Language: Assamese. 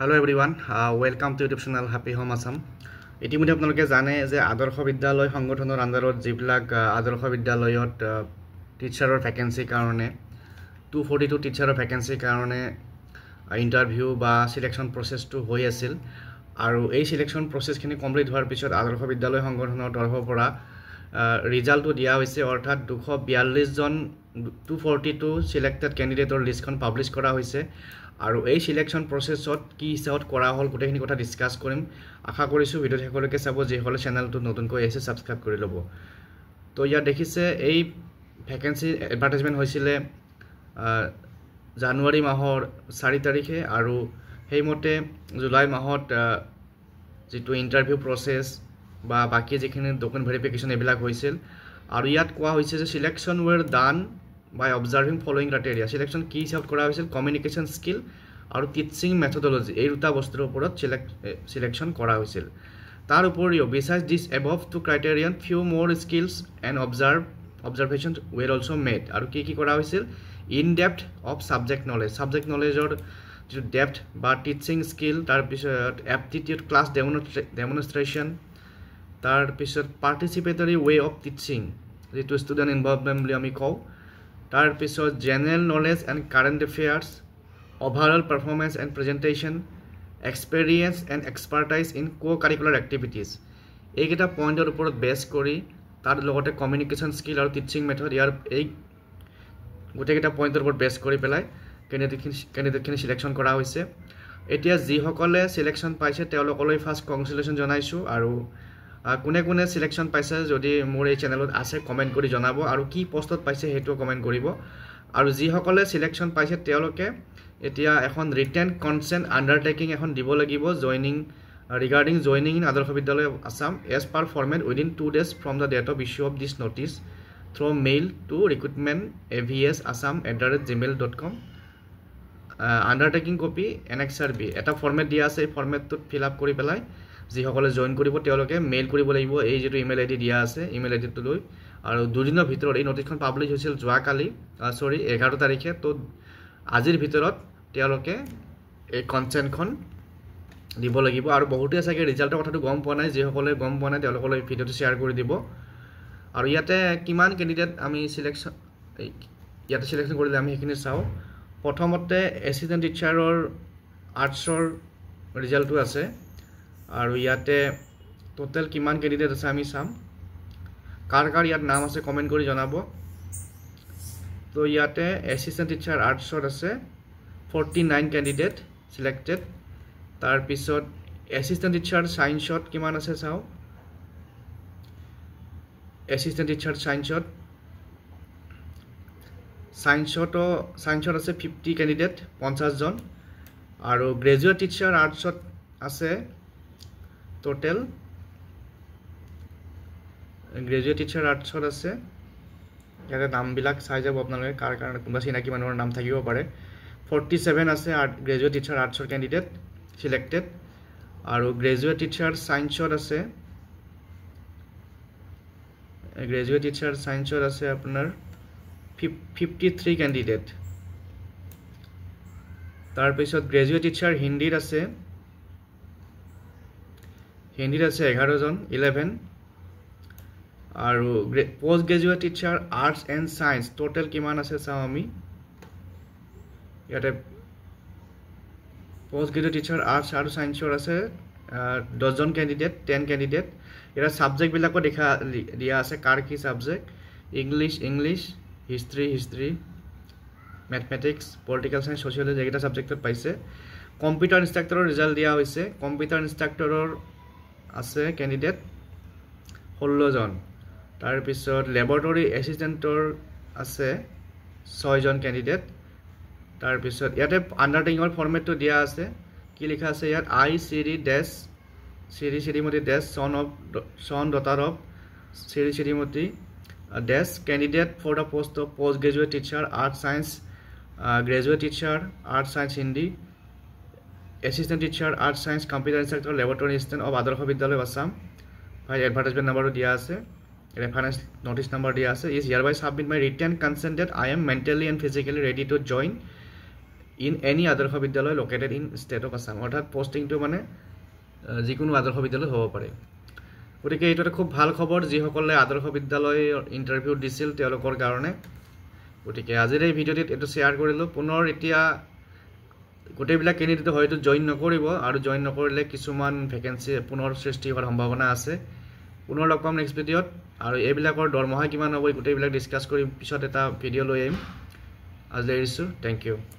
Hello everyone, welcome to YouTube channel Happy Home Assam. ইতিমধ্যে আপোনালোকে জানে যে আদৰ্শ বিদ্যালয় সংগঠনৰ আণ্ডাৰত যিবিলাক আদৰ্শ বিদ্যালয়ত টিচাৰৰ ভ্যাকেন্সি কাৰণে 242 টিচাৰৰ ভ্যাকেন্সি কাৰণে ইন্টাৰভিউ বা সিলেকশন প্ৰসেছটো হৈ আছিল আৰু এই সিলেকশন প্ৰসেছখিনি কমপ্লিট হোৱাৰ পিছত আদৰ্শ বিদ্যালয় সংগঠনৰ তৰফৰ পৰা ৰিজাল্টটো দিয়া হৈছে অৰ্থাৎ 242 জন 242 সিলেক্টেড ক্যান্ডিডেটৰ লিষ্টখন পাবলিশ কৰা হৈছে আৰু এই সিলেকশন প্ৰসেছত কি হিচাপত কৰা হল গোটেইখিনি কথা ডিসকাস কৰিম আশা কৰিছো ভিডিঅ শেষলৈকে চাব যে হলে চেনেলটো নতুনকৈ আছে সাবস্ক্ৰাইব কৰি ল'ব তো ইয়াত দেখিছে এই ভ্যাকেন্সি এডভাৰটাইজমেন্ট হৈছিল জানুৱাৰী মাহৰ 4 তাৰিখে আৰু হেইমতে জুলাই মাহত যেটো ইন্টাৰভিউ প্ৰসেছ বা বাকি যেখিনি ডকুমেন্ট ভেৰিফিকেশন এবিলাক হৈছিল আৰু ইয়াত কোৱা হৈছে যে selection war done by observing following criteria selection কি হিসাব কৰা হৈছিল কমিউনিকেশন স্কিল আৰু টিচিং মেথডোলজি এই দুটা বস্তুৰ ওপৰত সিলেকশন কৰা হৈছিল তাৰ উপৰিও besides this above two criterion few more skills and observations were also made আৰু কি কৰা হৈছিল in depth of subject knowledge or depth বা টিচিং স্কিল তাৰ পিছত aptitude class demonstration তাৰ পিছত participatory way of teaching যেটো student involvement বুলি আমি কওঁ তাৰ পিছত general knowledge and current affairs overall performance and presentation experience and expertise in co-curricular activities এইকেইটা পইণ্টৰ ওপৰত বেছ কৰি তাৰ লগতে কমিউনিকেশন স্কিল আৰু টিচিং মেথড ইয়াৰ এই গোটেইকেইটা পইণ্টৰ ওপৰত বেছ কৰি পেলাই ক্যান্ডিডেটখিনি সিলেকশন কৰা হৈছে এতিয়া যিসকলে সিলেকশন পাইছে তেওঁলোকলৈ ফাৰ্ষ্ট কংগ্ৰেচুলেশ্যন জনাইছো আৰু কোনে কোনে সিলেকশন পাইছে যদি মোৰ এই চেনেলত আছে কমেন্ট কৰি জনাব আৰু কি পোষ্টত পাইছে হেতু কমেন্ট কৰিব আৰু যিসকলে সিলেকশন পাইছে তেওঁলোকে এতিয়া এখন ৰিটেন কনসেন্ট আন্ডাৰটেকিং এখন দিব লাগিব regarding joining in আদৰ্শ বিদ্যালয় Assam as per format within 2 days from the date of issue of this notice through mail to recruitment@avsassam@gmail.com undertaking copy annexure b এটা ফৰমেট দিয়া আছে এই ফৰমেটটোত ফিল আপ কৰি পেলাই যিসকলে জয়েন কৰিব তেওঁলোকে মেইল কৰিব লাগিব এই যেটো ইমেইল আইডি দিয়া আছে ইমেইল আইডিটো লৈ আৰু দুদিনৰ ভিতৰত এই নোটিছখন পাবলিশ হৈছিল যোৱাকালি 11 তাৰিখে তো আজিৰ ভিতৰত তেওঁলোকে এই কনসেন্টখন দিব লাগিব আৰু বহুতে আছে ৰিজাল্টৰ কথাটো গম পোৱা নাই যিসকলে গম পোৱা নাই তেওঁলোকলৈ ভিডিঅটো শেয়াৰ কৰি দিব আৰু ইয়াতে কিমান ক্যান্ডিডেট আমি সিলেকশন কৰিলে আমি হেখিনি চাও প্ৰথমতে এসিস্ট্যান্ট টিচাৰৰ আৰ্টছৰ ৰিজাল্টটো আছে আৰু ইয়াতে টোটাল কিমান ক্যান্ডিডেট আছে আমি চাম কাৰ ইয়াত নাম আছে কমেন্ট কৰি জনাব তো ইয়াতে এসিস্ট্যান্ট টিচাৰ আৰ্টছৰ আছে 49 ক্যান্ডিডেট সিলেক্টেড তাৰ পিছত এসিস্ট্যান্ট টিচাৰ সায়েন্সত কিমান আছে চাও এসিস্ট্যান্ট টিচাৰ সায়েন্সত আছে 50 ক্যান্ডিডেট 50 জন আৰু গ্ৰেজুৱেট টিচাৰ আৰ্টছত আছে total গ্ৰেজুৱেট টিচাৰ আৰ্টছত আছে ইয়াতে নামবিলাক চাই যাব আপোনালোকে কাৰ কাৰণে কোনবা চিনাকি মানুহৰ নাম থাকিব পাৰে 47 আছে গ্ৰেজুৱেট টিচাৰ আৰ্টছৰ ক্যান্ডিডেট সিলেক্টেড আৰু গ্ৰেজুৱেট টিচাৰ সায়েন্সত আছে আপোনাৰ 53 ক্যান্ডিডেট তাৰ পিছত গ্ৰেজুৱেট টিচাৰ হিন্দীত আছে 11 জন 11 আৰু post graduate teacher arts and science total কিমান আছে চাও আমি ইয়াতে পোষ্ট গ্ৰেজুৱেট টিচাৰ আৰ্টছ আৰু সায়েন্সৰ আছে 10 জন ক্যান্ডিডেট 10 ক্যান্ডিডেট এৰা সাবজেক্ট বিলাকো দেখা দিয়া আছে কাৰ কি subject English history mathematics political science sociology এইটা সাবজেক্টত পাইছে কম্পিউটাৰ ইনষ্ট্ৰাক্টৰৰ ৰিজাল্ট দিয়া হৈছে কম্পিউটাৰ ইনষ্ট্ৰাক্টৰৰ আছে ক্যান্ডিডেট 16 জন তাৰ পিছত ল্যাবৰেটৰী এসিস্ট্যান্টৰ আছে 6 জন ক্যান্ডিডেট তাৰ পিছত ইয়াতে আন্ডাৰটেকিংৰ ফৰমেটটো দিয়া আছে কি লিখা আছে ইয়াত আই শ্ৰীমতী son daughter of Shrimati candidate for the post of postgraduate teacher art science graduate teacher art science Hindi assistant teacher art science computer instructor laboratory assistant of আদৰ্শ বিদ্যালয় Assam ভাই এডভাৰটাইজমেন্ট নম্বৰটো দিয়া আছে ৰেফাৰেন্স নোটিছ নম্বৰ দিয়া আছে is hereby submit my written consent that I am mentally and physically ready to join in any আদৰ্শ বিদ্যালয় located in state of Assam অৰ্থাৎ পষ্টিংটো মানে যিকোনো আদৰ্শ বিদ্যালয়ত হ'ব পাৰে গতিকে এইটো এটা খুব ভাল খবৰ যিসকলে আদৰ্শ বিদ্যালয়ৰ ইণ্টাৰভিউ দিছিল তেওঁলোকৰ কাৰণে গতিকে আজিৰ এই ভিডিঅ'টিত এইটো শ্বেয়াৰ কৰিলোঁ পুনৰ এতিয়া গোটেইবিলাক কেণ্ডিডেট হয়তো জইন নকৰিব আৰু জইন নকৰিলে কিছুমান ভেকেঞ্চি পুনৰ সৃষ্টি হোৱাৰ সম্ভাৱনা আছে পুনৰ লগ পাম নেক্সট ভিডিঅ'ত আৰু এইবিলাকৰ দৰমহা কিমান হ'ব গোটেইবিলাক ডিছকাছ কৰি পিছত এটা ভিডিঅ' লৈ আহিম আজিলৈ এৰিছোঁ থেংক ইউ